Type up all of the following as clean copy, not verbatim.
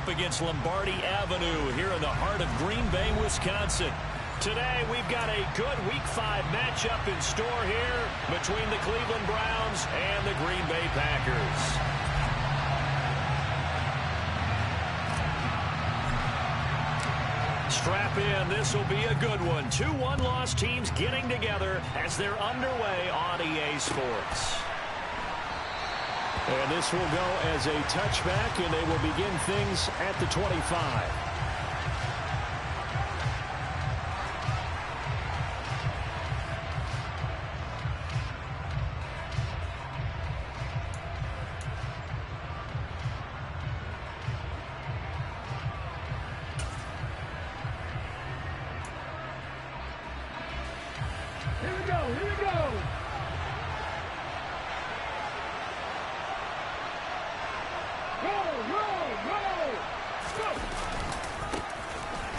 against Lombardi Avenue here in the heart of Green Bay, Wisconsin. Today, we've got a good Week 5 matchup in store here between the Cleveland Browns and the Green Bay Packers. Strap in. This will be a good one. Two one-loss teams getting together as they're underway on EA Sports. And this will go as a touchback, and they will begin things at the 25.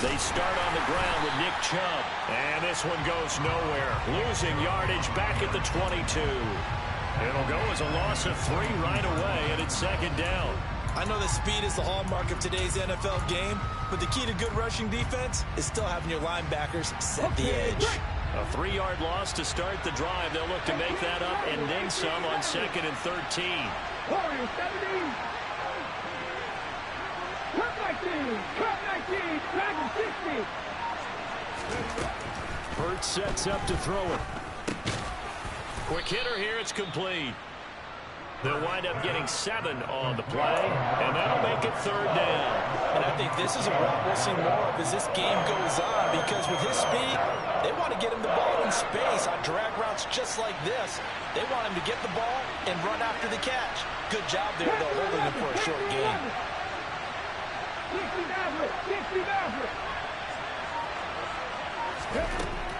They start on the ground with Nick Chubb. And this one goes nowhere. Losing yardage back at the 22. It'll go as a loss of 3 right away, and it's second down. I know that speed is the hallmark of today's NFL game, but the key to good rushing defense is still having your linebackers set the edge. A 3-yard loss to start the drive. They'll look to make that up and then some on 2nd and 13. Warriors 17. Cut 19. Cut 19. Dragon 60. Hurts sets up to throw it. Quick hitter here. It's complete. They'll wind up getting 7 on the play, and that'll make it 3rd down. And I think this is a route we'll see more of as this game goes on, because with his speed, they want to get him the ball in space on drag routes just like this. They want him to get the ball and run after the catch. Good job there, though, holding him for a short gain.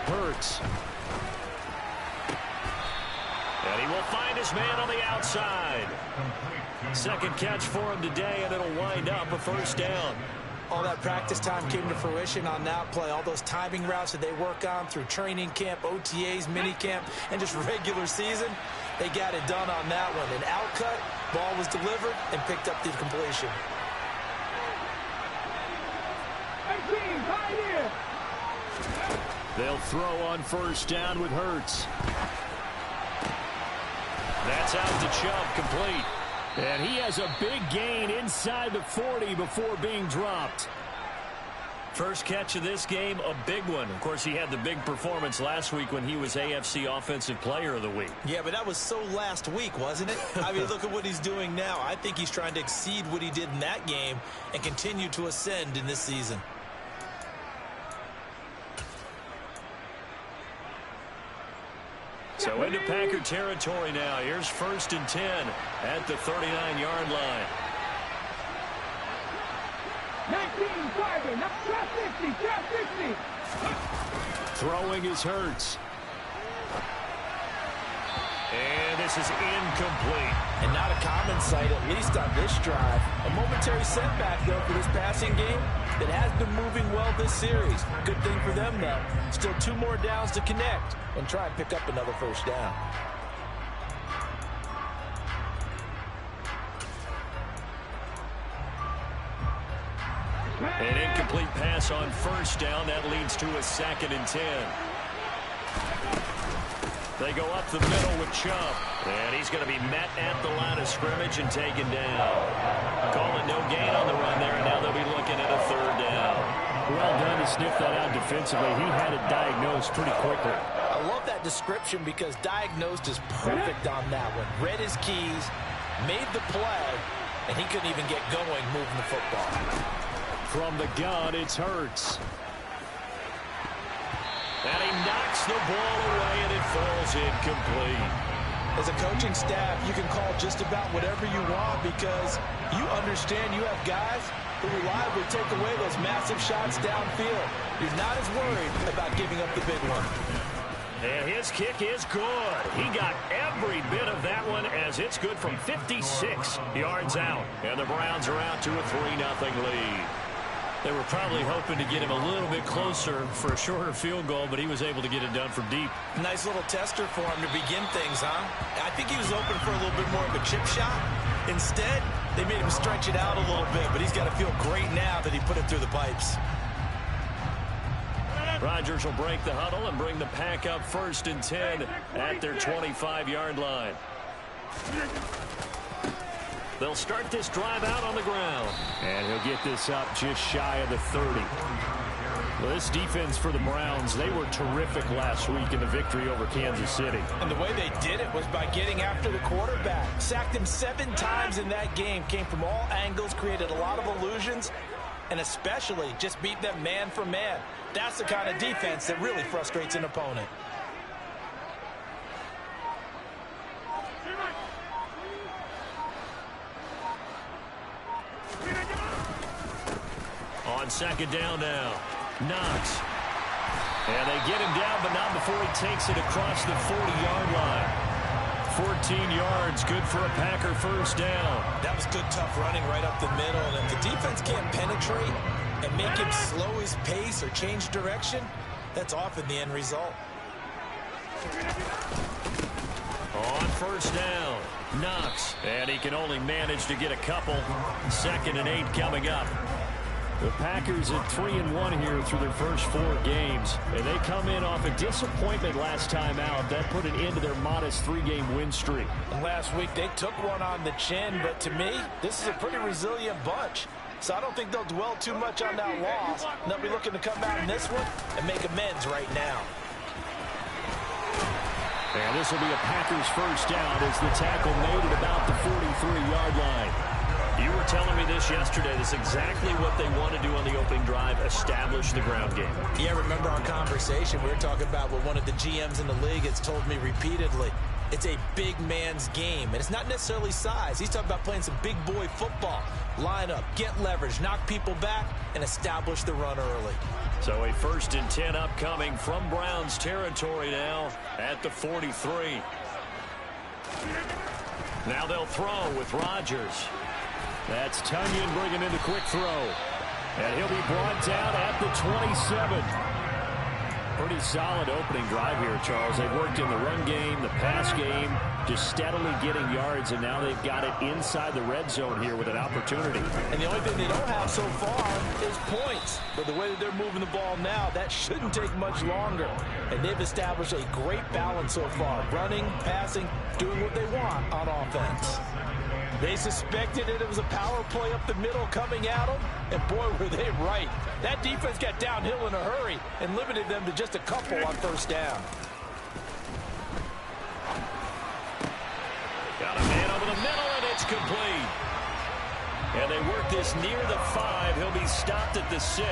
Hurts. And he will find his man on the outside. Second catch for him today, and it'll wind up a 1st down. All that practice time came to fruition on that play. All those timing routes that they work on through training camp, OTAs, minicamp, and just regular season, they got it done on that one. An outcut, ball was delivered, and picked up the completion. They'll throw on 1st down with Hurts. That's out to Chubb, complete. And he has a big gain inside the 40 before being dropped. First catch of this game, a big one. Of course, he had the big performance last week when he was AFC Offensive Player of the Week. Yeah, but that was so last week, wasn't it? I mean, look at what he's doing now. I think he's trying to exceed what he did in that game and continue to ascend in this season. So into Packer territory now. Here's 1st and 10 at the 39-yard line. 19, driving, up trap 50. Throwing is Hurts. And this is incomplete. And not a common sight, at least on this drive. A momentary setback, though, for this passing game that has been moving well this series. Good thing for them, though. Still 2 more downs to connect and try and pick up another 1st down. An incomplete pass on 1st down. That leads to a 2nd and 10. They go up the middle with Chubb. And he's going to be met at the line of scrimmage and taken down. Calling no gain on the run there, and now they'll be looking at a 3rd down. Well done to sniff that out defensively. He had it diagnosed pretty quickly. I love that description because diagnosed is perfect on that one. Read his keys, made the play, and he couldn't even get going moving the football. From the gun, it's Hurts. And he knocks the ball away, and it falls incomplete. As a coaching staff, you can call just about whatever you want because you understand you have guys who reliably take away those massive shots downfield. You're not as worried about giving up the big one. And his kick is good. He got every bit of that one as it's good from 56 yards out. And the Browns are out to a 3-0 lead. They were probably hoping to get him a little bit closer for a shorter field goal, but he was able to get it done from deep. Nice little tester for him to begin things, huh? I think he was open for a little bit more of a chip shot, Instead, they made him stretch it out a little bit, but he's got to feel great now that he put it through the pipes. Rodgers will break the huddle and bring the pack up 1st and 10 at their 25-yard line. They'll start this drive out on the ground. And he'll get this up just shy of the 30. Well, this defense for the Browns, they were terrific last week in the victory over Kansas City. And the way they did it was by getting after the quarterback. Sacked him 7 times in that game. Came from all angles, created a lot of illusions, and especially just beat them man for man. That's the kind of defense that really frustrates an opponent. On 2nd down now, Knox. And they get him down, but not before he takes it across the 40-yard line. 14 yards, good for a Packer 1st down. That was good, tough running right up the middle. And if the defense can't penetrate and make him slow his pace or change direction, that's often the end result. On 1st down, Knox. And he can only manage to get a couple. 2nd and 8 coming up. The Packers at 3-1 here through their first 4 games. And they come in off a disappointment last time out. That put an end to their modest 3-game win streak. And last week they took one on the chin, but to me, this is a pretty resilient bunch. So I don't think they'll dwell too much on that loss. They'll be looking to come out in this one and make amends right now. And this will be a Packers 1st down as the tackle made at about the 43-yard line. You were telling me this yesterday. This is exactly what they want to do on the opening drive, establish the ground game. Yeah, remember our conversation? We were talking about what one of the GMs in the league has told me repeatedly. It's a big man's game, and it's not necessarily size. He's talking about playing some big boy football. Line up, get leverage, knock people back, and establish the run early. So a 1st and 10 upcoming from Browns territory now at the 43. Now they'll throw with Rodgers. That's Tunyon bringing in the quick throw. And he'll be brought down at the 27. Pretty solid opening drive here, Charles. They've worked in the run game, the pass game, just steadily getting yards, and now they've got it inside the red zone here with an opportunity. And the only thing they don't have so far is points. But the way that they're moving the ball now, that shouldn't take much longer. And they've established a great balance so far. Running, passing, doing what they want on offense. They suspected it was a power play up the middle coming at them, and boy, were they right. That defense got downhill in a hurry and limited them to just a couple on 1st down. Got a man over the middle, and it's complete. And they work this near the 5. He'll be stopped at the 6.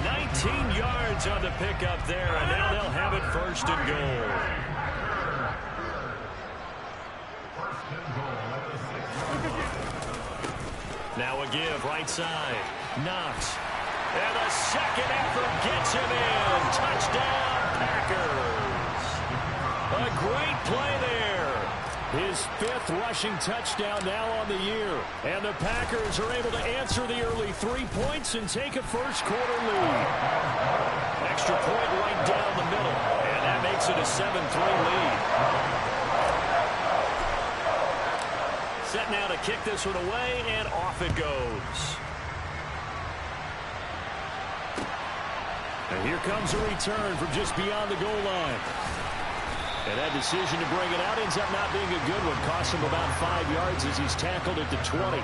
19 yards on the pickup there, and now they'll have it 1st and goal. Now a give, right side. Knox. And the second effort gets him in. Touchdown, Packers. A great play there. His 5th rushing touchdown now on the year. And the Packers are able to answer the early 3 points and take a first-quarter lead. Extra point right down the middle. And that makes it a 7-3 lead. Set now to kick this one away, and off it goes. And here comes a return from just beyond the goal line. And that decision to bring it out ends up not being a good one. Costs him about 5 yards as he's tackled at the 20.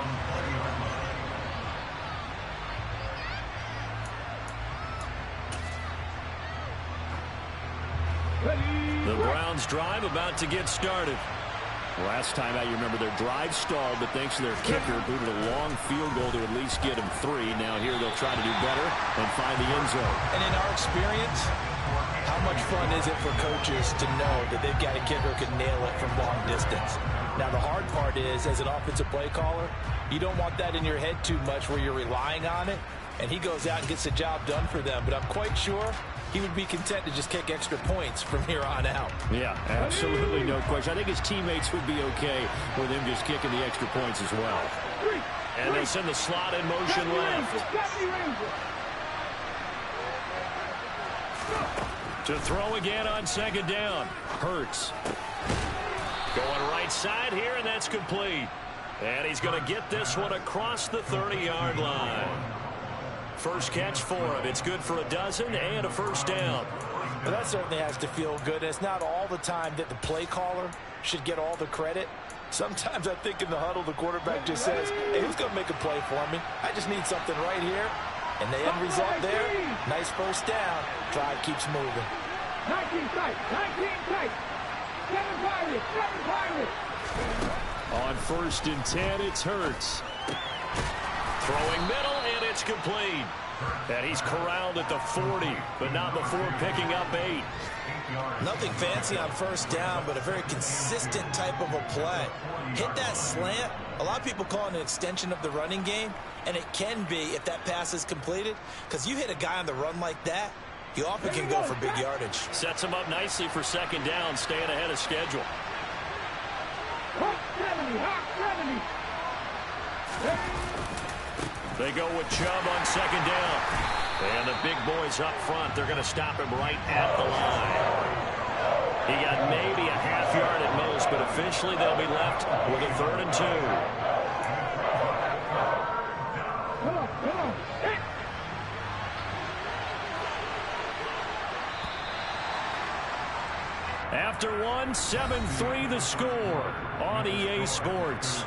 The Browns drive about to get started. Last time out, you remember their drive stalled, but thanks to their kicker, booted a long field goal to at least get them 3. Now here they'll try to do better and find the end zone. And in our experience, how much fun is it for coaches to know that they've got a kicker who can nail it from long distance? Now, the hard part is, as an offensive play caller, you don't want that in your head too much where you're relying on it, and he goes out and gets the job done for them. But I'm quite sure he would be content to just kick extra points from here on out. Yeah, absolutely no question. I think his teammates would be okay with him just kicking the extra points as well. And they send the slot in motion left. To throw again on 2nd down. Hurts. Going right side here, and that's complete. And he's going to get this one across the 30-yard line. First catch for him. It's good for a dozen and a first down. Well, that certainly has to feel good. It's not all the time that the play caller should get all the credit. Sometimes I think in the huddle, the quarterback just says, hey, who's going to make a play for me? I just need something right here. And the end result there, nice first down. Drive keeps moving. 19 tight, 19 tight. 7 Pirates, 7 Pirates. On 1st and 10, it's Hurts. Throwing middle, and it's complete. And he's corralled at the 40, but not before picking up 8. Nothing fancy on first down, but a very consistent type of a play. Hit that slant. A lot of people call it an extension of the running game, and it can be if that pass is completed, because you hit a guy on the run like that, you often can go for big yardage. Sets him up nicely for second down, staying ahead of schedule. Hawk 70, Hawk 70. They go with Chubb on second down. And the big boys up front, they're going to stop him right at the line. He got maybe a half yard at most, but officially they'll be left with a 3rd and 2. Come on, come on. Hit. After one, 7-3 the score on EA Sports.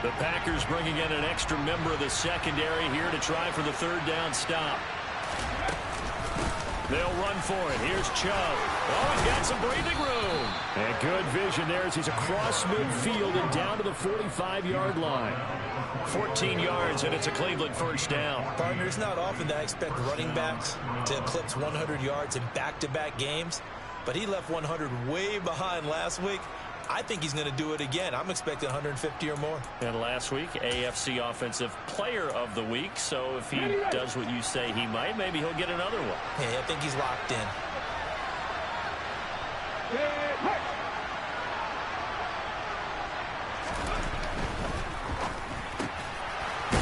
The Packers bringing in an extra member of the secondary here to try for the 3rd down stop. They'll run for it. Here's Chubb. Oh, he's got some breathing room. And good vision there as he's across midfield and down to the 45-yard line. 14 yards, and it's a Cleveland first down. Partner, it's not often that I expect running backs to eclipse 100 yards in back-to-back games, but he left 100 way behind last week. I think he's going to do it again. I'm expecting 150 or more. And last week, AFC Offensive Player of the Week. So if he does what you say he might, maybe he'll get another one. Yeah, I think he's locked in.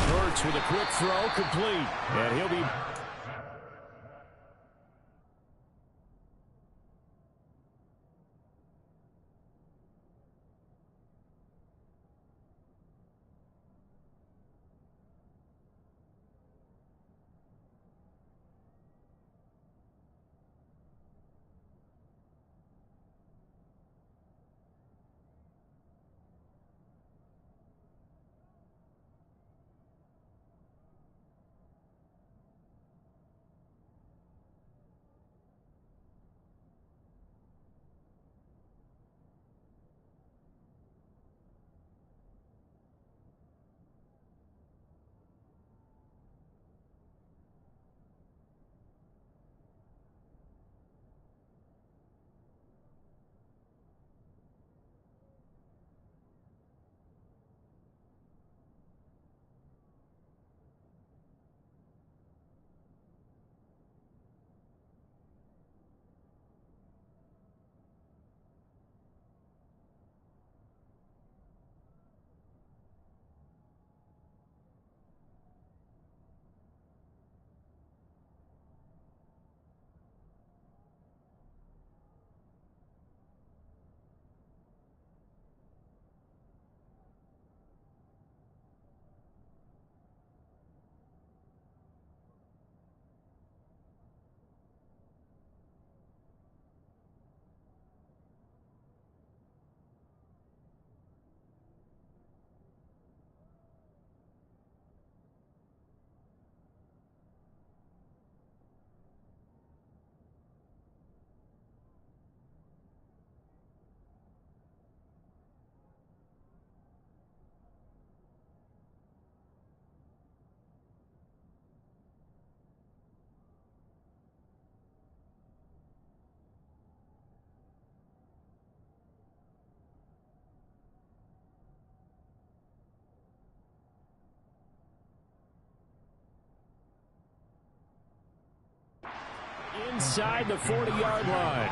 Hurts with a quick throw, complete. And he'll be... inside the 40-yard line.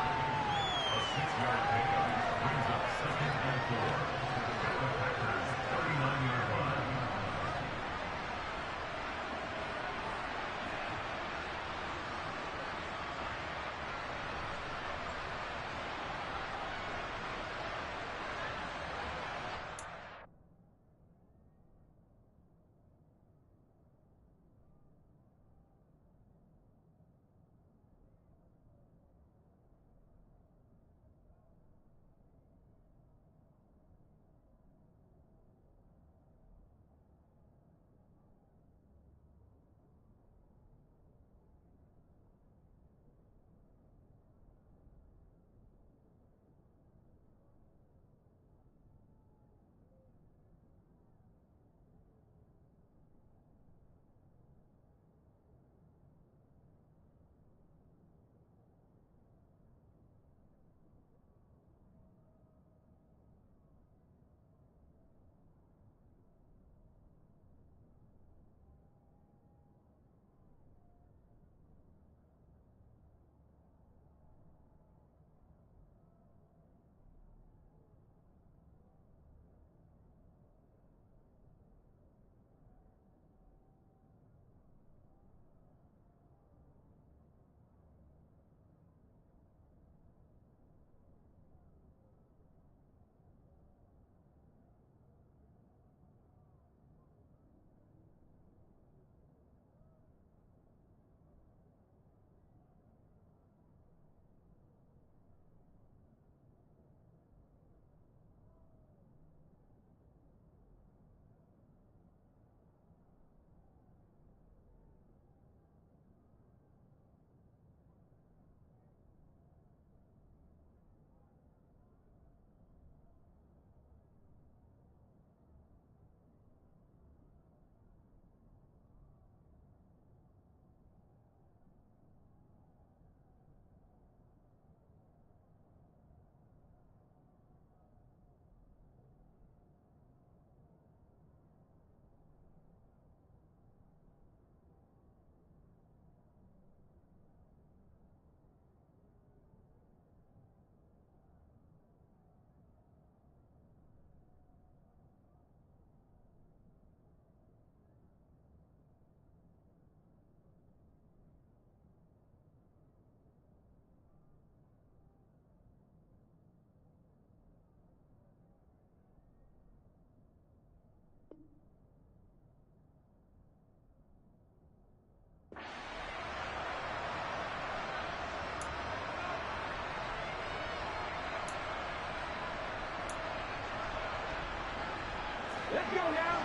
Let's go now.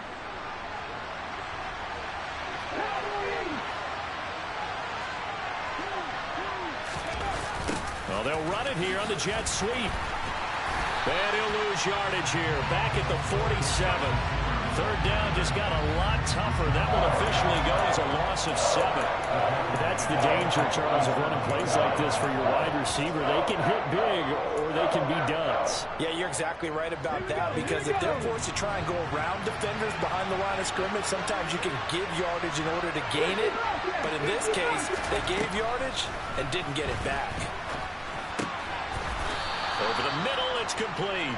Well, they'll run it here on the jet sweep. And he'll lose yardage here. Back at the 47. Third down just got a lot tougher. That will officially go as a loss of 7. That's the danger, Charles, of running plays like this for your wide receiver. They can hit big or they can be duds. Yeah, you're exactly right about that, because if they're forced to try and go around defenders behind the line of scrimmage, sometimes you can give yardage in order to gain it. But in this case, they gave yardage and didn't get it back. Over the middle, it's complete.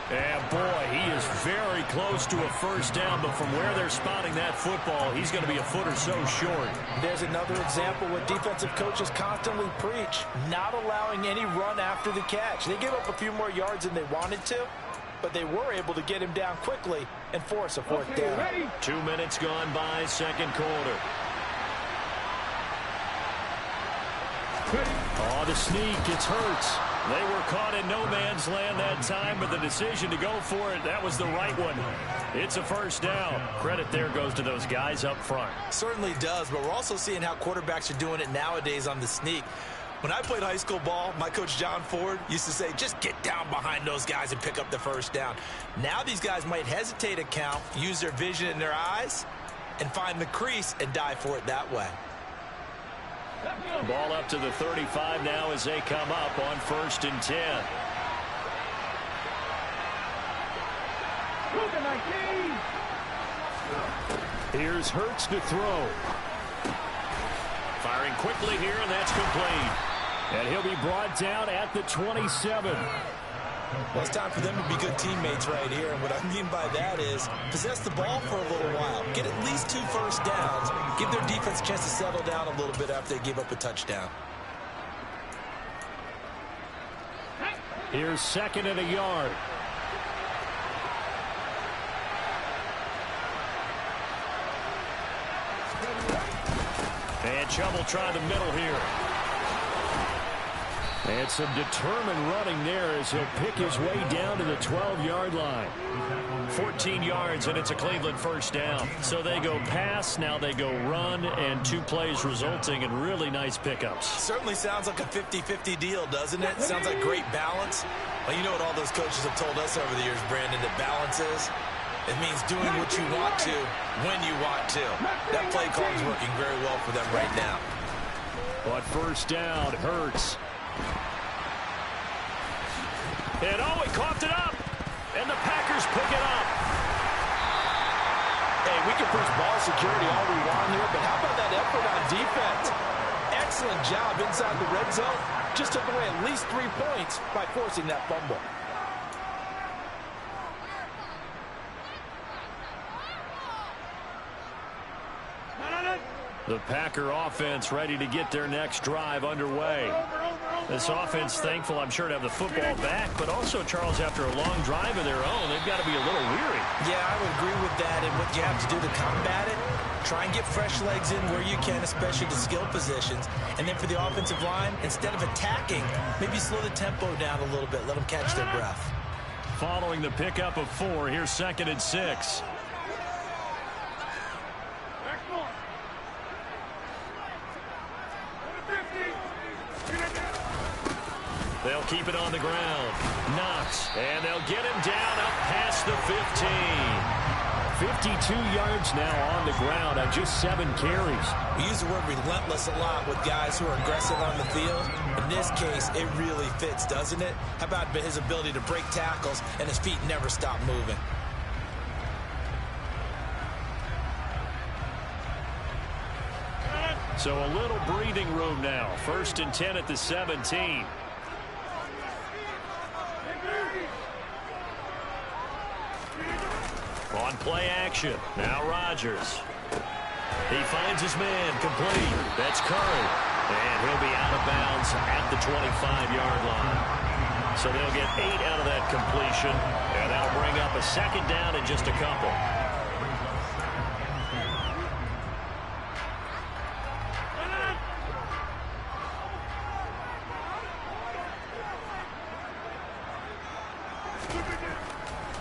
And boy, he is very close to a first down, but from where they're spotting that football, he's going to be a foot or so short. There's another example what defensive coaches constantly preach, not allowing any run after the catch. They gave up a few more yards than they wanted to, but they were able to get him down quickly and force a fourth down. Ready? 2 minutes gone by, second quarter. Oh, the sneak, it's Hurts. They were caught in no man's land that time, but the decision to go for it, that was the right one. It's a first down. Credit there goes to those guys up front. Certainly does, but we're also seeing how quarterbacks are doing it nowadays on the sneak. When I played high school ball, my coach John Ford used to say, just get down behind those guys and pick up the first down. Now these guys might hesitate a count, use their vision in their eyes, and find the crease and dive for it that way. Ball up to the 35 now as they come up on 1st and 10. Here's Hurts to throw. Firing quickly here, and that's complete. And he'll be brought down at the 27. Well, it's time for them to be good teammates right here. And what I mean by that is possess the ball for a little while. Get at least 2 first downs. Give their defense a chance to settle down a little bit after they give up a touchdown. Here's 2nd and a yard. And Chubb will try the middle here. And some determined running there as he'll pick his way down to the 12-yard line. 14 yards, and it's a Cleveland first down. So they go pass, now they go run, and 2 plays resulting in really nice pickups. Certainly sounds like a 50-50 deal, doesn't it? Sounds like great balance. Well, you know what all those coaches have told us over the years, Brandon, that balance is? It means doing what you want to, when you want to. That play call is working very well for them right now. But first down hurts. And oh, he coughed it up. And the Packers pick it up. Hey, we can push ball security all we want here, but how about that effort on defense? Excellent job inside the red zone. Just took away at least 3 points by forcing that fumble. The Packer offense ready to get their next drive underway. This offense thankful, I'm sure, to have the football back, but also, Charles, after a long drive of their own, they've got to be a little weary. Yeah, I would agree with that, and what you have to do to combat it, try and get fresh legs in where you can, especially the skill positions. And then for the offensive line, instead of attacking, maybe slow the tempo down a little bit, let them catch their breath. Following the pickup of 4, here's 2nd and 6. They'll keep it on the ground. Knox, and they'll get him down up past the 15. 52 yards now on the ground on just 7 carries. We use the word relentless a lot with guys who are aggressive on the field. In this case, it really fits, doesn't it? How about his ability to break tackles and his feet never stop moving? So a little breathing room now. 1st and 10 at the 17. On play action. Now Rodgers. He finds his man complete. That's Curry. And he'll be out of bounds at the 25-yard line. So they'll get 8 out of that completion. And that'll bring up a 2nd down in just a couple.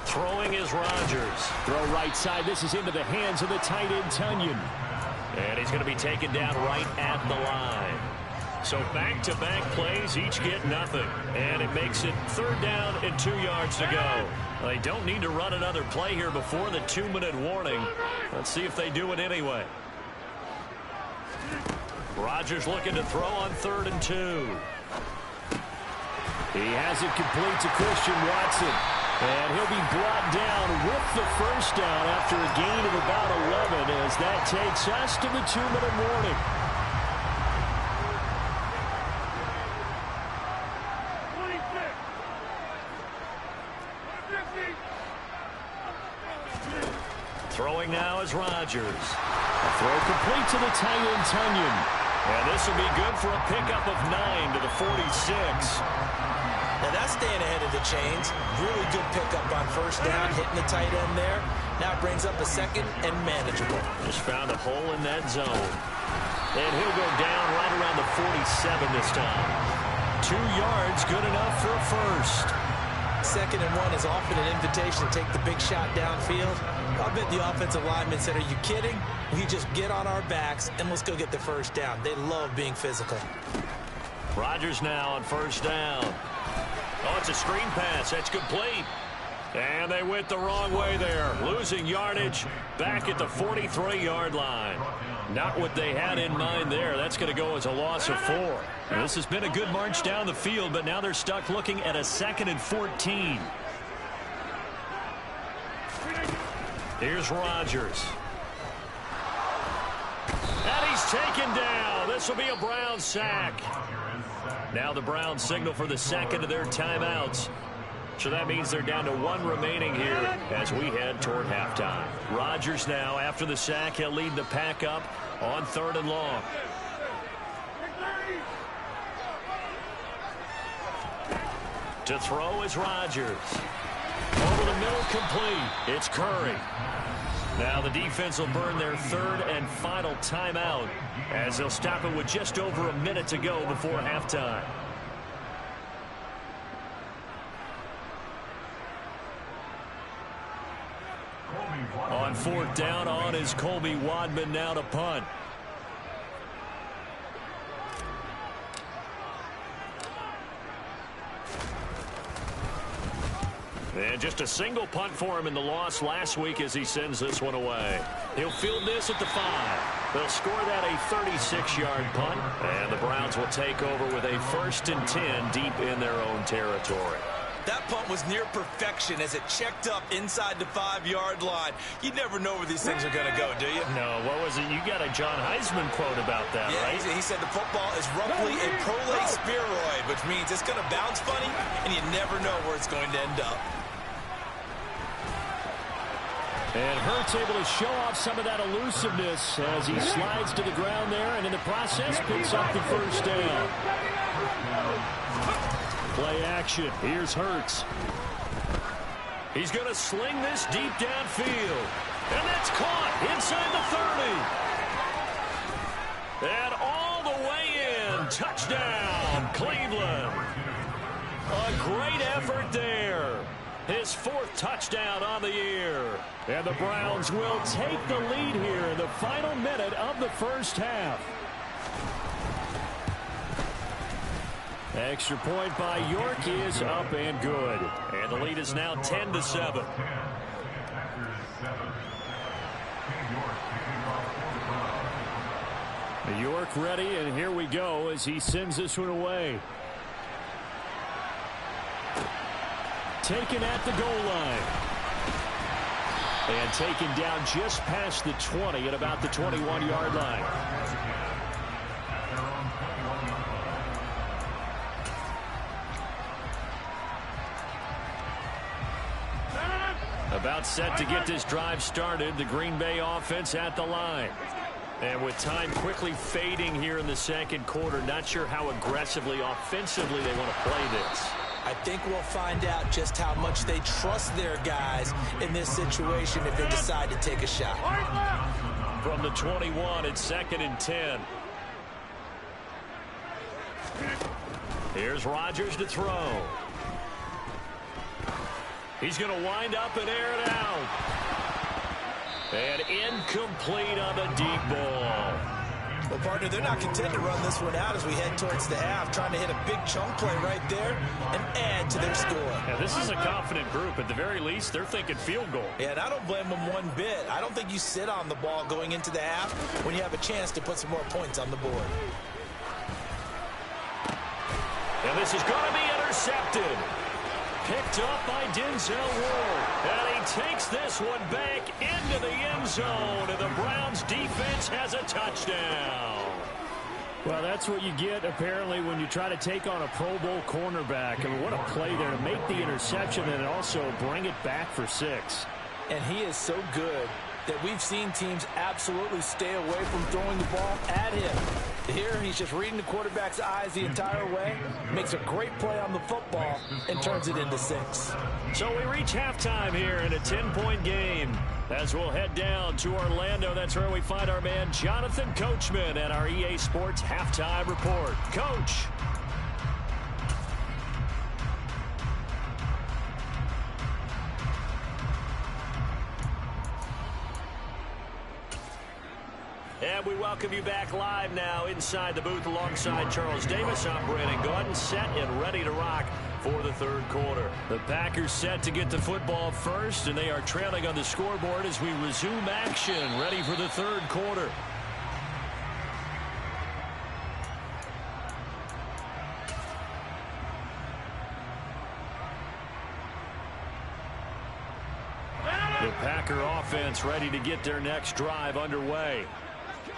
Throwing is Rodgers. Throw right side. This is into the hands of the tight end, Tunyon. And he's going to be taken down right at the line. So back-to-back plays, each get nothing. And it makes it 3rd down and 2 yards to go. They don't need to run another play here before the 2-minute warning. Let's see if they do it anyway. Rodgers looking to throw on 3rd and 2. He has it complete to Christian Watson. And he'll be brought down with the first down after a gain of about 11 as that takes us to the 2-minute warning. Throwing now is Rodgers. A throw complete to the tight end, Tunyon. And this will be good for a pickup of 9 to the 46. Now that's staying ahead of the chains. Really good pickup on 1st down, hitting the tight end there. Now it brings up a 2nd and manageable. Just found a hole in that zone. And he'll go down right around the 47 this time. 2 yards, good enough for a first. 2nd and 1 is often an invitation to take the big shot downfield. I bet the offensive lineman said, are you kidding? We just get on our backs and let's go get the first down. They love being physical. Rodgers now on 1st down. Oh, it's a screen pass. That's complete. And they went the wrong way there. Losing yardage back at the 43-yard line. Not what they had in mind there. That's going to go as a loss of 4. And this has been a good march down the field, but now they're stuck looking at a 2nd and 14. Here's Rodgers. And he's taken down. This will be a Brown sack. Now the Browns signal for the second of their timeouts. So that means they're down to one remaining here as we head toward halftime. Rodgers now, after the sack, he'll lead the pack up on 3rd and long. To throw is Rodgers. Over the middle, complete. It's Curry. Now the defense will burn their 3rd and final timeout as they'll stop it with just over a minute to go before halftime. On 4th down, on is Colby Wadman now to punt. And just a single punt for him in the loss last week as he sends this one away. He'll field this at the 5. They'll score that a 36-yard punt. And the Browns will take over with a 1st and 10 deep in their own territory. That punt was near perfection as it checked up inside the 5-yard line. You never know where these things are going to go, do you? No, what was it? You got a John Heisman quote about that, yeah, right? He said the football is roughly a prolate spheroid, which means it's going to bounce funny, and you never know where it's going to end up. And Hurts able to show off some of that elusiveness as he slides to the ground there, and in the process picks up the 1st down. Play action. Here's Hurts. He's going to sling this deep downfield. And that's caught inside the 30. And all the way in. Touchdown, Cleveland. A great effort there. His 4th touchdown on the year. And the Browns will take the lead here in the final minute of the 1st half. Extra point by York is up and good. And the lead is now 10-7. York ready, and here we go as he sends this one away. Taken at the goal line. And taken down just past the 20 at about the 21-yard line. About set to get this drive started, the Green Bay offense at the line. And with time quickly fading here in the 2nd quarter, not sure how aggressively, offensively they want to play this. I think we'll find out just how much they trust their guys in this situation if they decide to take a shot. From the 21, it's 2nd and 10. Here's Rodgers to throw. He's going to wind up and air it out. And incomplete on the deep ball. Well, partner, they're not content to run this one out as we head towards the half, trying to hit a big chunk play right there and add to their score. Yeah, this is a confident group. At the very least, they're thinking field goal. Yeah, and I don't blame them one bit. I don't think you sit on the ball going into the half when you have a chance to put some more points on the board. And this is going to be intercepted. Picked up by Denzel Ward. And he takes this one back into the end zone. And the Browns defense has a touchdown. Well, that's what you get, apparently, when you try to take on a Pro Bowl cornerback. I mean, what a play there to make the interception and also bring it back for 6. And he is so good that we've seen teams absolutely stay away from throwing the ball at him. Here, he's just reading the quarterback's eyes the entire way, makes a great play on the football, and turns it into 6. So we reach halftime here in a 10-point game. As we'll head down to Orlando, that's where we find our man Jonathan Coachman at our EA Sports Halftime Report. Coach. And we welcome you back live now inside the booth alongside Charles Davis. I'm Brandon Gaudin, set and ready to rock for the 3rd quarter. The Packers set to get the football first, and they are trailing on the scoreboard as we resume action, ready for the 3rd quarter. The Packer offense ready to get their next drive underway.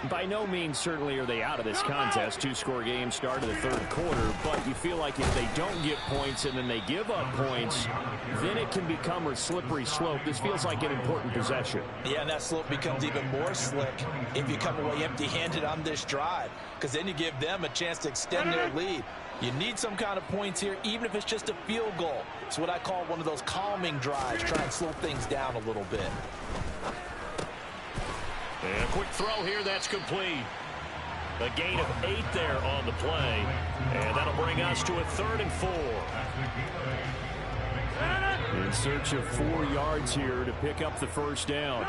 By no means certainly are they out of this contest. Two-score game start of the third quarter, but you feel like if they don't get points and then they give up points, then it can become a slippery slope. This feels like an important possession. Yeah, and that slope becomes even more slick if you come away empty-handed on this drive, because then you give them a chance to extend their lead. You need some kind of points here, even if it's just a field goal. It's what I call one of those calming drives. Try and slow things down a little bit. And a quick throw here, that's complete. A gain of 8 there on the play. And that'll bring us to a 3rd and 4. In search of 4 yards here to pick up the first down.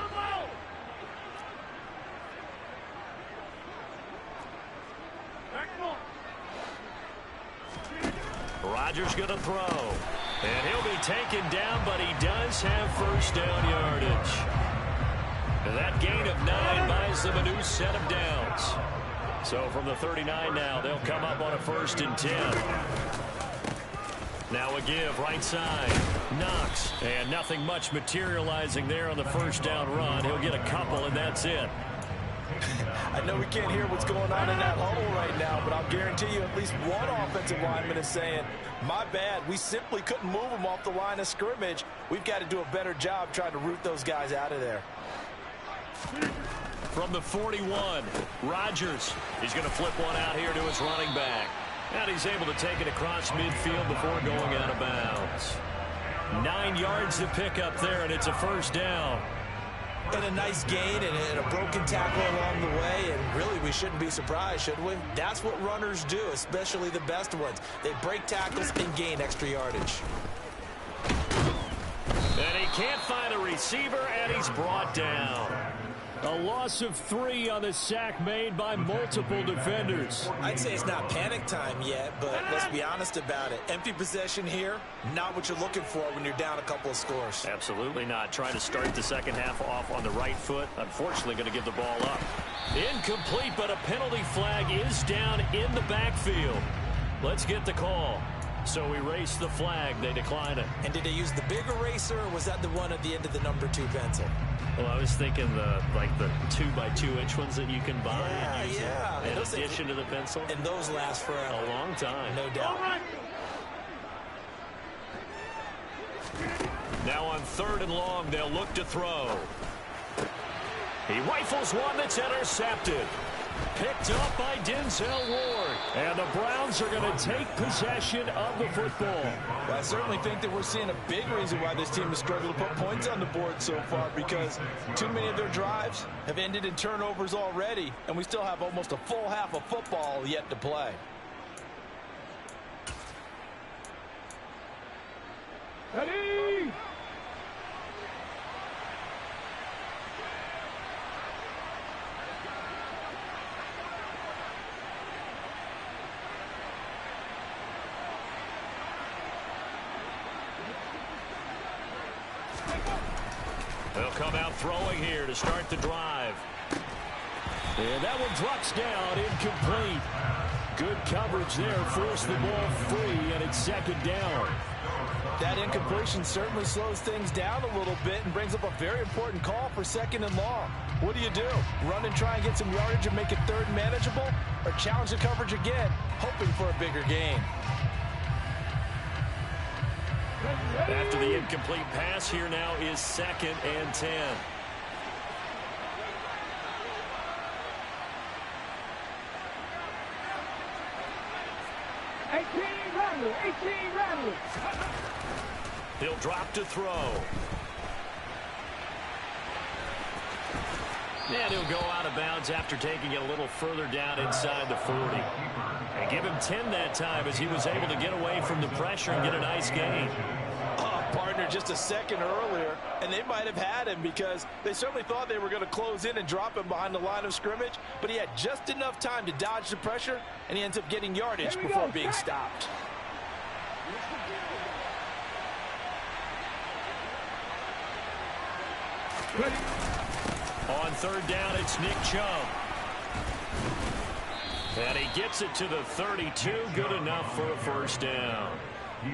Rodgers going to throw. And he'll be taken down, but he does have first down yardage. That gain of 9 buys them a new set of downs. So from the 39 now, they'll come up on a 1st and 10. Now a give, right side. Knox. And nothing much materializing there on the first down run. He'll get a couple, and that's it. I know we can't hear what's going on in that huddle right now, but I'll guarantee you at least one offensive lineman is saying, my bad, we simply couldn't move them off the line of scrimmage. We've got to do a better job trying to root those guys out of there. From the 41, Rodgers. He's going to flip one out here to his running back. And he's able to take it across midfield before going out of bounds. 9 yards to pick up there, and it's a first down. And a nice gain and a broken tackle along the way, and really we shouldn't be surprised, should we? That's what runners do, especially the best ones. They break tackles and gain extra yardage. And he can't find a receiver, and he's brought down. A loss of 3 on the sack made by multiple defenders. I'd say it's not panic time yet, but let's be honest about it. Empty possession here, not what you're looking for when you're down a couple of scores. Absolutely not. Trying to start the second half off on the right foot. Unfortunately, going to give the ball up. Incomplete, but a penalty flag is down in the backfield. Let's get the call. So erase the flag. They decline it. And did they use the big eraser, or was that the one at the end of the number 2 pencil? Well, I was thinking the 2x2-inch ones that you can buy yeah. in addition to the pencil. And those last forever. A long time. No doubt. Now on 3rd and long, they'll look to throw. He rifles one that's intercepted. Picked up by Denzel Ward. And the Browns are going to take possession of the football. Well, I certainly think that we're seeing a big reason why this team has struggled to put points on the board so far, because too many of their drives have ended in turnovers already, and we still have almost a full half of football yet to play. Ready? They'll come out throwing here to start the drive. And that one drops down, incomplete. Good coverage there, forced the ball free, and it's 2nd down. That incompletion certainly slows things down a little bit and brings up a very important call for 2nd and long. What do? Run and try and get some yardage and make it 3rd manageable, or challenge the coverage again, hoping for a bigger gain? After the incomplete pass, here now is 2nd and 10. He'll drop to throw. And he'll go out of bounds after taking it a little further down inside the 40. And give him 10 that time as he was able to get away from the pressure and get a nice gain. Partner just a second earlier, and they might have had him because they certainly thought they were going to close in and drop him behind the line of scrimmage, but he had just enough time to dodge the pressure, and he ends up getting yardage before being stopped. On 3rd down, it's Nick Chubb. And he gets it to the 32. Good enough for a first down.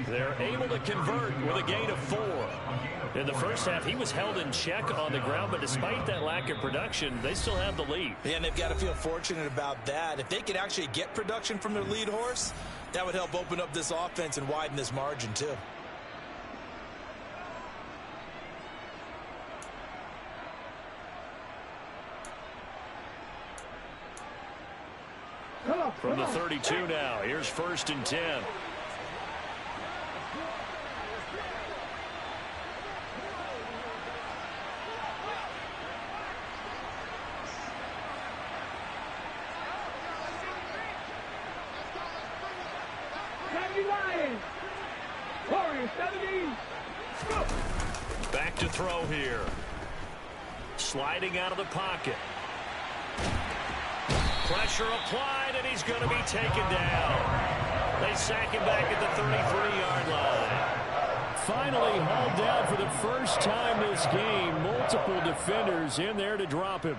They're able to convert with a gain of 4. In the first half, he was held in check on the ground, but despite that lack of production, they still have the lead. Yeah, and they've got to feel fortunate about that. If they could actually get production from their lead horse, that would help open up this offense and widen this margin too. From the 32 now, here's 1st and 10. Back to throw here. Sliding out of the pocket. Pressure applied, and he's going to be taken down. They sack him back at the 33-yard line. Finally hauled down for the first time this game. Multiple defenders in there to drop him.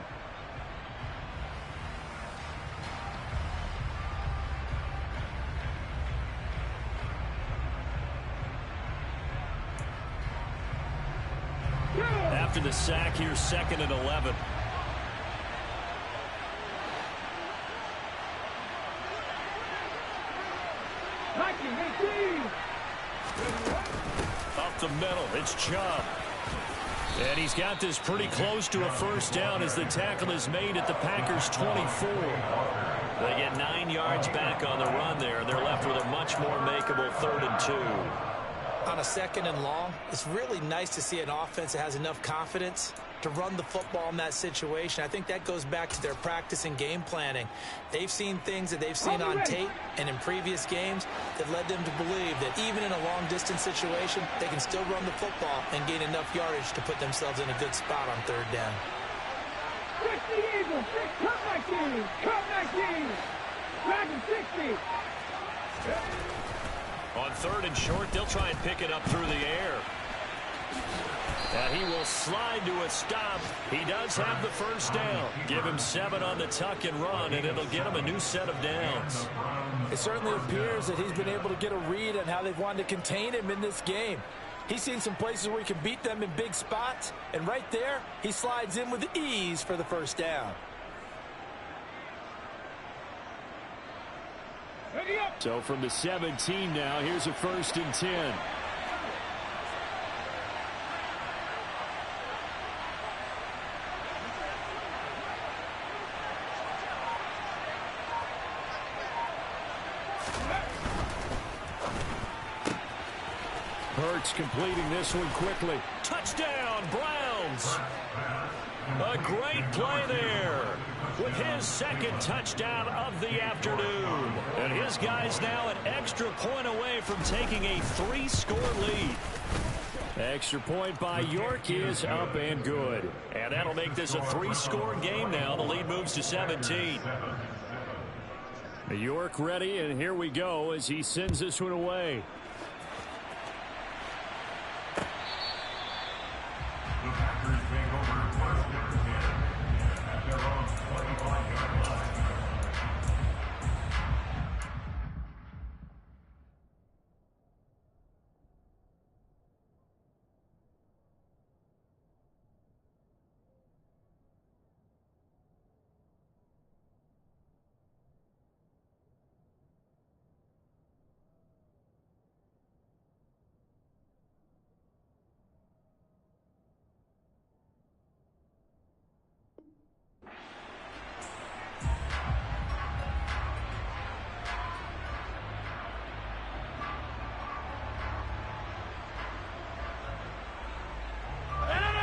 After the sack, here's 2nd and 11. Up the middle, it's Chubb. And he's got this pretty close to a first down as the tackle is made at the Packers' 24. They get 9 yards back on the run there. They're left with a much more makeable 3rd and 2. On a 2nd and long, it's really nice to see an offense that has enough confidence to run the football in that situation. I think that goes back to their practice and game planning. They've seen things that they've seen on tape and in previous games that led them to believe that even in a long-distance situation, they can still run the football and gain enough yardage to put themselves in a good spot on 3rd down. 60 Eagles, come 19, come 19, Dragon 60. On 3rd and short, they'll try and pick it up through the air. And he will slide to a stop. He does have the first down. Give him 7 on the tuck and run, and it'll get him a new set of downs. It certainly appears that he's been able to get a read on how they've wanted to contain him in this game. He's seen some places where he can beat them in big spots, and right there, he slides in with ease for the first down. So from the 17 now, here's a 1st and 10. Hurts completing this one quickly. Touchdown, Browns. A great play there with his 2nd touchdown of the afternoon. And his guys now an extra point away from taking a 3-score lead. Extra point by York is up and good. And that'll make this a 3-score game now. The lead moves to 17. York ready, and here we go as he sends this one away.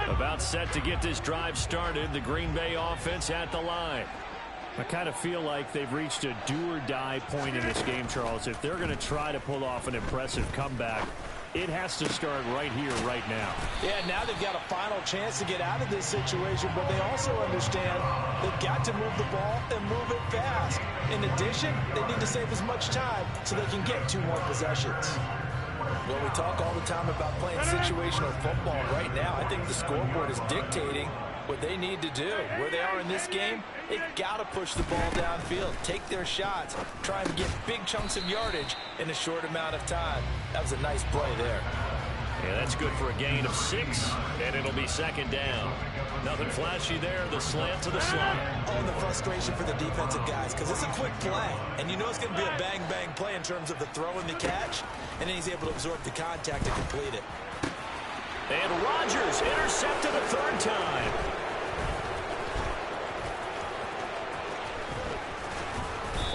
About set to get this drive started. The Green Bay offense at the line. I kind of feel like they've reached a do-or-die point in this game, Charles. If they're going to try to pull off an impressive comeback, it has to start right here, right now. Yeah, now they've got a final chance to get out of this situation, but they also understand they've got to move the ball and move it fast. In addition, they need to save as much time so they can get 2 more possessions. Well, we talk all the time about playing situational football. Right now, I think the scoreboard is dictating what they need to do. Where they are in this game, they've got to push the ball downfield, take their shots, try and get big chunks of yardage in a short amount of time. That was a nice play there. Yeah, that's good for a gain of 6, and it'll be second down. Nothing flashy there, the slant to the slot. Oh, the frustration for the defensive guys, because it's a quick play, and you know it's going to be a bang-bang play in terms of the throw and the catch, and then he's able to absorb the contact and complete it. And Rodgers intercepted a third time.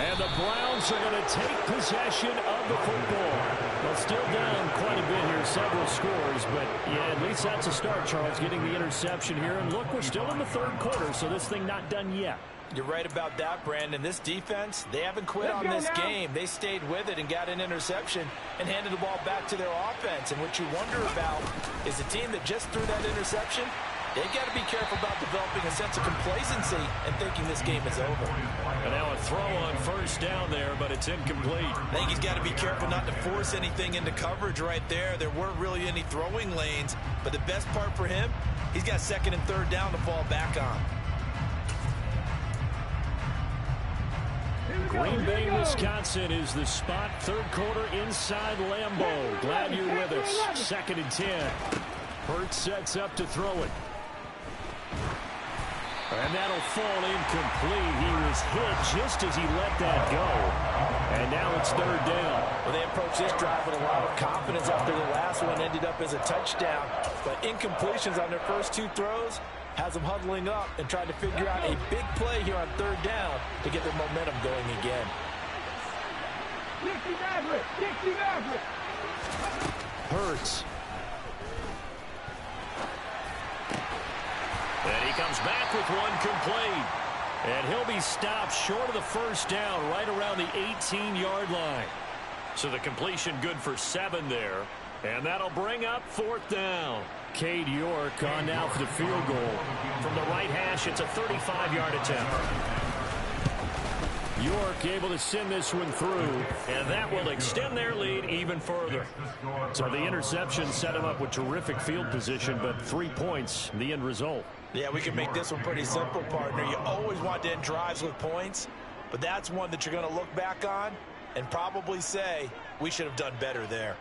And the Browns are going to take possession of the football. Well, still down quite a bit here, several scores, but yeah, at least that's a start, Charles, getting the interception here. And look, we're still in the third quarter, so this thing not done yet. You're right about that, Brandon. This defense, they haven't quit on this game. They stayed with it and got an interception and handed the ball back to their offense. And what you wonder about is a team that just threw that interception, they've got to be careful about developing a sense of complacency and thinking this game is over. And now a throw on first down there, but it's incomplete. I think he's got to be careful not to force anything into coverage right there. There weren't really any throwing lanes, but the best part for him, he's got second and third down to fall back on. Green Bay, Wisconsin is the spot. Third quarter inside Lambeau. Glad you're with us. Second and 10. Hurts sets up to throw it. And that'll fall incomplete. He was hit just as he let that go. And now it's third down. Well, they approached this drive with a lot of confidence after the last one ended up as a touchdown. But incompletions on their first 2 throws has them huddling up and trying to figure out a big play here on third down to get their momentum going again. Hurts. And he comes back with one complete. And he'll be stopped short of the first down right around the 18-yard line. So the completion good for 7 there. And that'll bring up fourth down. Cade York on now for the field goal. From the right hash, it's a 35-yard attempt. York able to send this one through. And that will extend their lead even further. So the interception set him up with terrific field position, but 3 points, the end result. Yeah, we can make this one pretty simple, partner. You always want to end drives with points, but that's one that you're going to look back on and probably say, we should have done better there.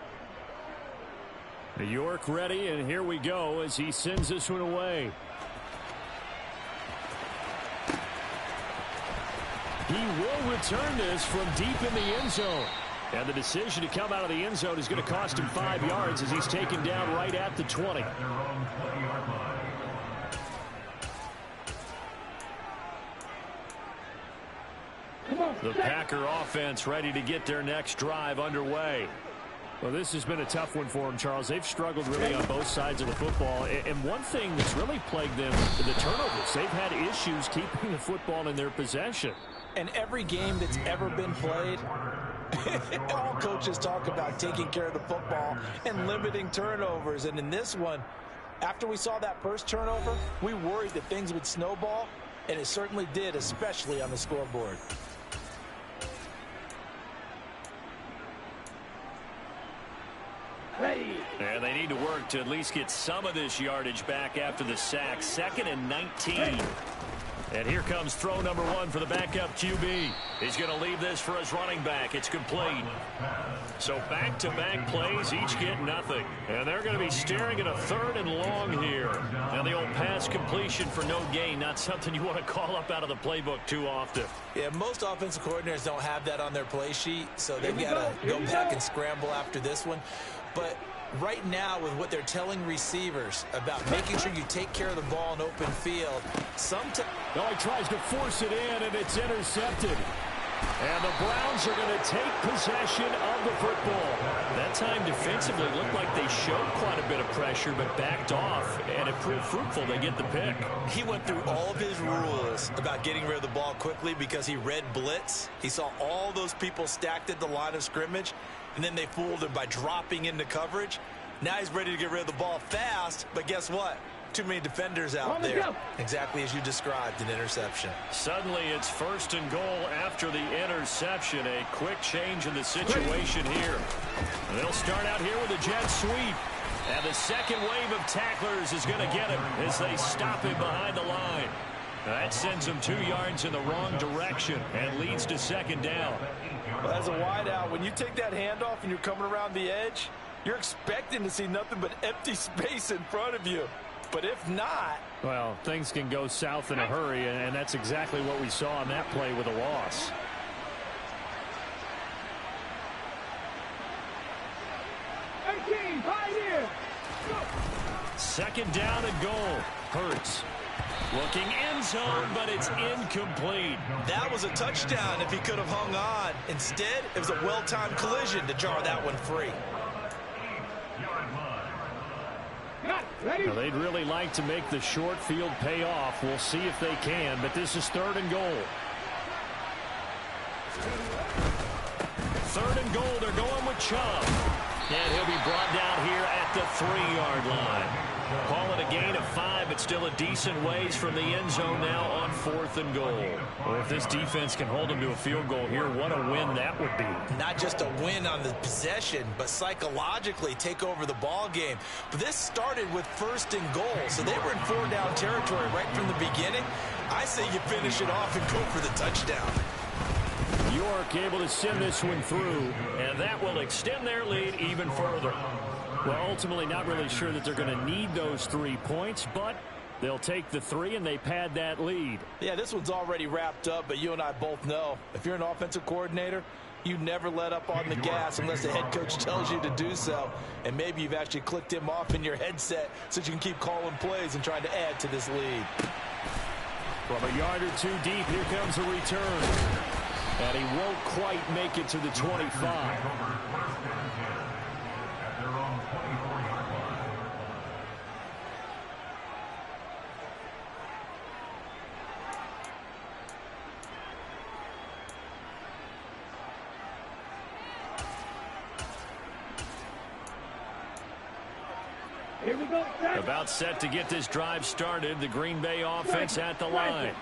New York ready, and here we go as he sends this one away. He will return this from deep in the end zone. And the decision to come out of the end zone is going to cost him 5 yards as he's taken down right at the 20. The Packer offense ready to get their next drive underway. Well, this has been a tough one for them, Charles. They've struggled really on both sides of the football. And one thing that's really plagued them, the turnovers. They've had issues keeping the football in their possession. And every game that's ever been played, all coaches talk about taking care of the football and limiting turnovers. And in this one, after we saw that first turnover, we worried that things would snowball, and it certainly did, especially on the scoreboard. And they need to work to at least get some of this yardage back after the sack. 2nd and 19. And here comes throw number 1 for the backup QB. He's going to leave this for his running back. It's complete. So back-to-back plays, each get nothing. And they're going to be staring at a 3rd and long here. Now the old pass completion for no gain, not something you want to call up out of the playbook too often. Yeah, most offensive coordinators don't have that on their play sheet, so they've got to go back and scramble after this one. But right now, with what they're telling receivers about making sure you take care of the ball in open field, he tries to force it in, and it's intercepted. And the Browns are going to take possession of the football. That time defensively looked like they showed quite a bit of pressure, but backed off, and it proved fruitful. They get the pick. He went through all of his rules about getting rid of the ball quickly because he read blitz. He saw all those people stacked at the line of scrimmage, and then they fooled him by dropping into coverage. Now he's ready to get rid of the ball fast, but guess what? Too many defenders out there. Exactly as you described, an interception. Suddenly it's 1st and goal after the interception. A quick change in the situation here. They'll start out here with a jet sweep. And the second wave of tacklers is going to get him as they stop him behind the line. That sends him 2 yards in the wrong direction and leads to second down. Well, as a wideout, when you take that handoff and you're coming around the edge, you're expecting to see nothing but empty space in front of you. But if not... Well, things can go south in a hurry, and that's exactly what we saw on that play with a loss. Second down and goal. Hurts. Looking end zone, but it's incomplete. That was a touchdown if he could have hung on. Instead, it was a well-timed collision to jar that one free. Now, they'd really like to make the short field pay off. We'll see if they can, but this is 3rd and goal. 3rd and goal, they're going with Chubb. And he'll be brought down here at the 3-yard line. Call it a gain of 5, but still a decent ways from the end zone now on 4th and goal. Well, if this defense can hold them to a field goal here, what a win that would be. Not just a win on the possession, but psychologically take over the ball game. But this started with 1st and goal, so they were in 4-down territory right from the beginning. I say you finish it off and go for the touchdown. York able to send this one through, and that will extend their lead even further. Well, ultimately not really sure that they're going to need those 3 points, but they'll take the 3 and they pad that lead. Yeah, this one's already wrapped up, but you and I both know if you're an offensive coordinator, you never let up on the gas unless the head coach tells you to do so. And maybe you've actually clicked him off in your headset so you can keep calling plays and trying to add to this lead. From a yard or 2 deep, here comes a return. And he won't quite make it to the 25. Here we go. About set to get this drive started. The Green Bay offense at the line.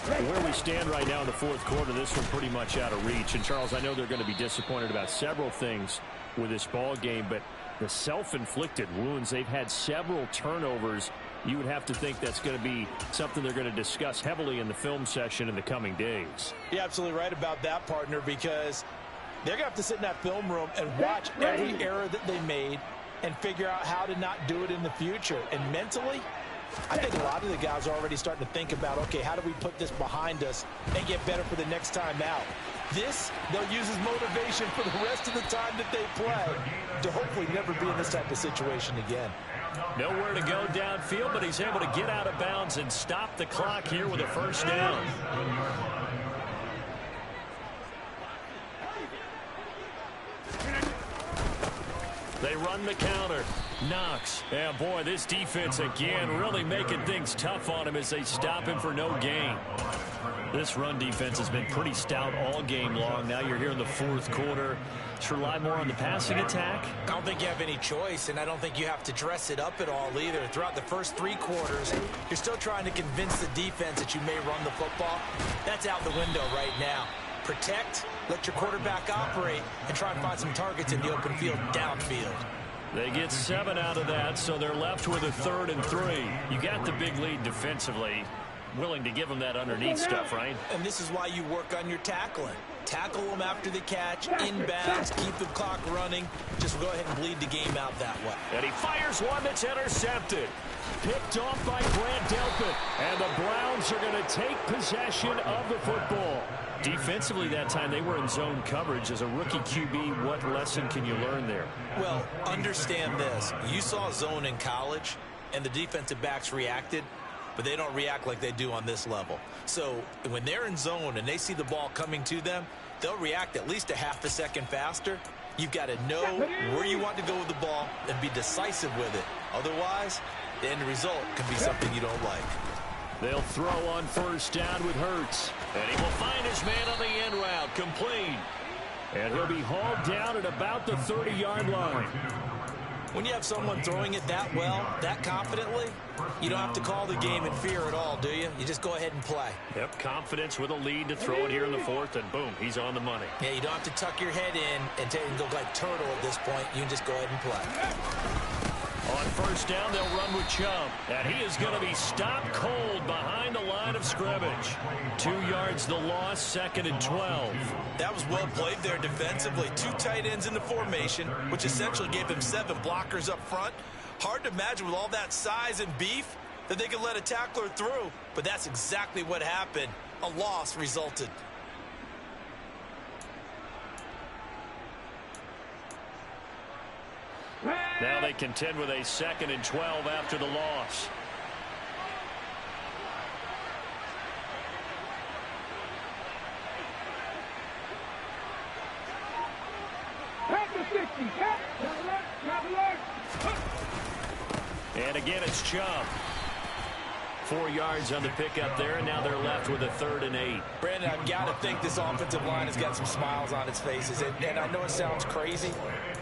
Where we stand right now in the 4th quarter, this one pretty much out of reach. And, Charles, I know they're going to be disappointed about several things with this ball game, but the self-inflicted wounds, they've had several turnovers. You would have to think that's going to be something they're going to discuss heavily in the film session in the coming days. You're absolutely right about that, partner, because they're going to have to sit in that film room and watch every error that they made and figure out how to not do it in the future. And mentally, I think a lot of the guys are already starting to think about, okay, how do we put this behind us and get better for the next time out? This, they'll use as motivation for the rest of the time that they play to hopefully never be in this type of situation again. Nowhere to go downfield, but he's able to get out of bounds and stop the clock here with a 1st down. They run the counter. Knox. Yeah, boy, this defense again really making things tough on him as they stop him for no gain. This run defense has been pretty stout all game long. Now you're here in the 4th quarter. Should rely more on the passing attack. I don't think you have any choice, and I don't think you have to dress it up at all either. Throughout the first 3 quarters, you're still trying to convince the defense that you may run the football. That's out the window right now. Protect, let your quarterback operate, and try and find some targets in the open field downfield. They get 7 out of that, so they're left with a 3rd and 3. You got the big lead defensively. Willing to give them that underneath stuff, right? And this is why you work on your tackling. Tackle them after the catch, inbounds, keep the clock running. Just go ahead and bleed the game out that way. And he fires one that's intercepted. Picked off by Grant Delpit. And the Browns are going to take possession of the football. Defensively that time, they were in zone coverage. As a rookie QB, what lesson can you learn there? Well, understand this. You saw zone in college, and the defensive backs reacted, but they don't react like they do on this level. So when they're in zone and they see the ball coming to them, they'll react at least a half a second faster. You've got to know where you want to go with the ball and be decisive with it. Otherwise, the end result can be something you don't like. They'll throw on 1st down with Hurts. And he will find his man on the end route, complete. And he'll be hauled down at about the 30-yard line. When you have someone throwing it that well, that confidently, you don't have to call the game in fear at all, do you? You just go ahead and play. Yep, confidence with a lead to throw it here in the 4th, and boom, he's on the money. Yeah, you don't have to tuck your head in and go like turtle at this point. You can just go ahead and play. On first down, they'll run with Chubb. And he is going to be stopped cold behind the line of scrimmage. 2 yards the loss, 2nd and 12. That was well played there defensively. 2 tight ends in the formation, which essentially gave them 7 blockers up front. Hard to imagine with all that size and beef that they could let a tackler through. But that's exactly what happened. A loss resulted. Now they contend with a 2nd and 12 after the loss. Tap the 60. Tap alert. And again, it's Chubb. 4 yards on the pickup there, and now they're left with a 3rd and 8. Brandon, I've got to think this offensive line has got some smiles on its faces. And I know it sounds crazy,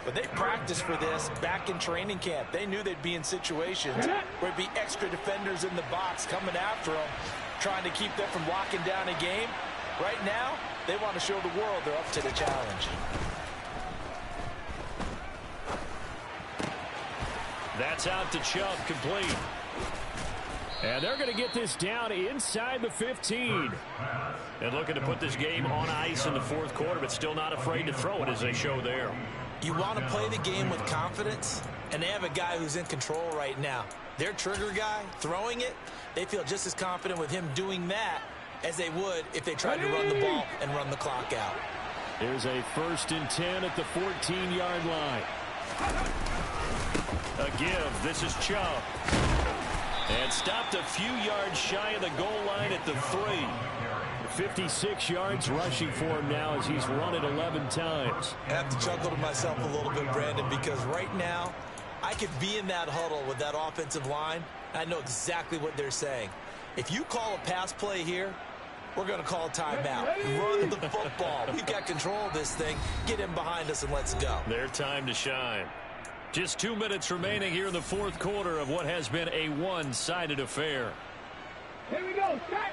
but they practiced for this back in training camp. They knew they'd be in situations where there'd be extra defenders in the box coming after them, trying to keep them from locking down a game. Right now, they want to show the world they're up to the challenge. That's out to Chubb, complete. And they're going to get this down inside the 15. And looking to put this game on ice in the 4th quarter, but still not afraid to throw it as they show there. You want to play the game with confidence, and they have a guy who's in control right now. Their trigger guy, throwing it, they feel just as confident with him doing that as they would if they tried to run the ball and run the clock out. There's a 1st and 10 at the 14-yard line. A give. This is Chubb. And stopped a few yards shy of the goal line at the 3. 56 yards rushing for him now as he's run it 11 times. I have to chuckle to myself a little bit, Brandon, because right now I could be in that huddle with that offensive line. I know exactly what they're saying. If you call a pass play here, we're going to call a timeout. Run the football. We've got control of this thing. Get him behind us and let's go. Their time to shine. Just 2 minutes remaining here in the 4th quarter of what has been a one-sided affair. Here we go. Set.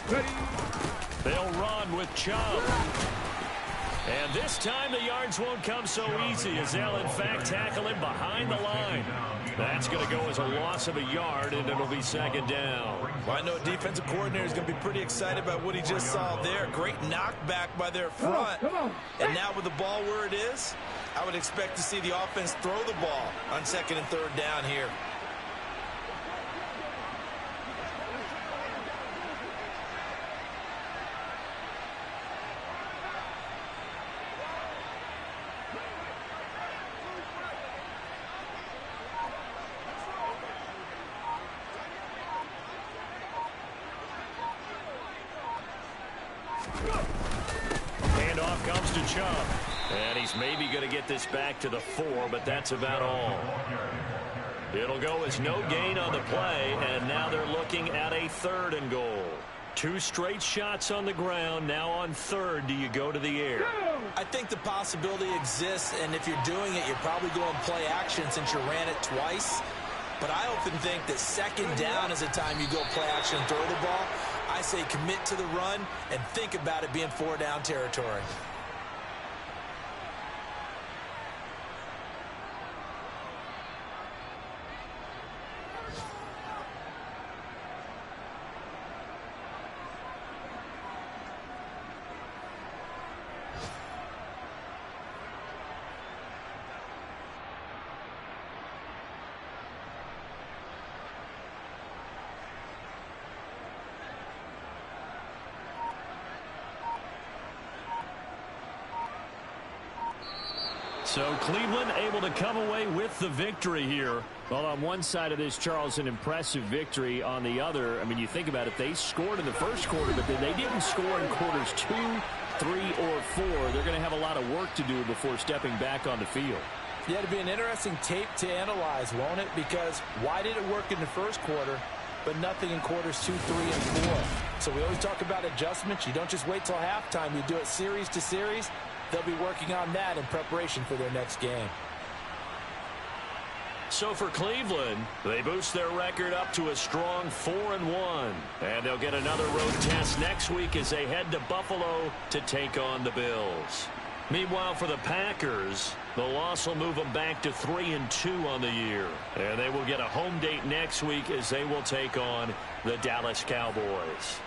Ready. They'll run with Chubb. And this time the yards won't come so easy as they'll in fact tackle him behind the line. That's going to go as a loss of a yard, and it'll be 2nd down. Well, I know a defensive coordinator is going to be pretty excited about what he just saw there. Great knockback by their front. Come on. And now with the ball where it is, I would expect to see the offense throw the ball on 2nd and 3rd down here. Handoff comes to Chubb. And he's maybe going to get this back to the 4, but that's about all. It'll go as no gain on the play, and now they're looking at a 3rd and goal. 2 straight shots on the ground. Now on 3rd, do you go to the air? I think the possibility exists, and if you're doing it, you're probably going play action since you ran it twice. But I often think that 2nd down is the time you go play action and throw the ball. I say commit to the run and think about it being 4-down territory. So Cleveland able to come away with the victory here. Well, on one side of this, Charles, an impressive victory. On the other, I mean, you think about it, they scored in the first quarter, but then they didn't score in quarters 2, 3, or 4. They're going to have a lot of work to do before stepping back on the field. Yeah, it'll be an interesting tape to analyze, won't it? Because why did it work in the first quarter, but nothing in quarters 2, 3, and 4? So we always talk about adjustments. You don't just wait till halftime. You do it series to series. They'll be working on that in preparation for their next game. So for Cleveland, they boost their record up to a strong 4-1. And they'll get another road test next week as they head to Buffalo to take on the Bills. Meanwhile, for the Packers, the loss will move them back to 3-2 on the year. And they will get a home date next week as they will take on the Dallas Cowboys.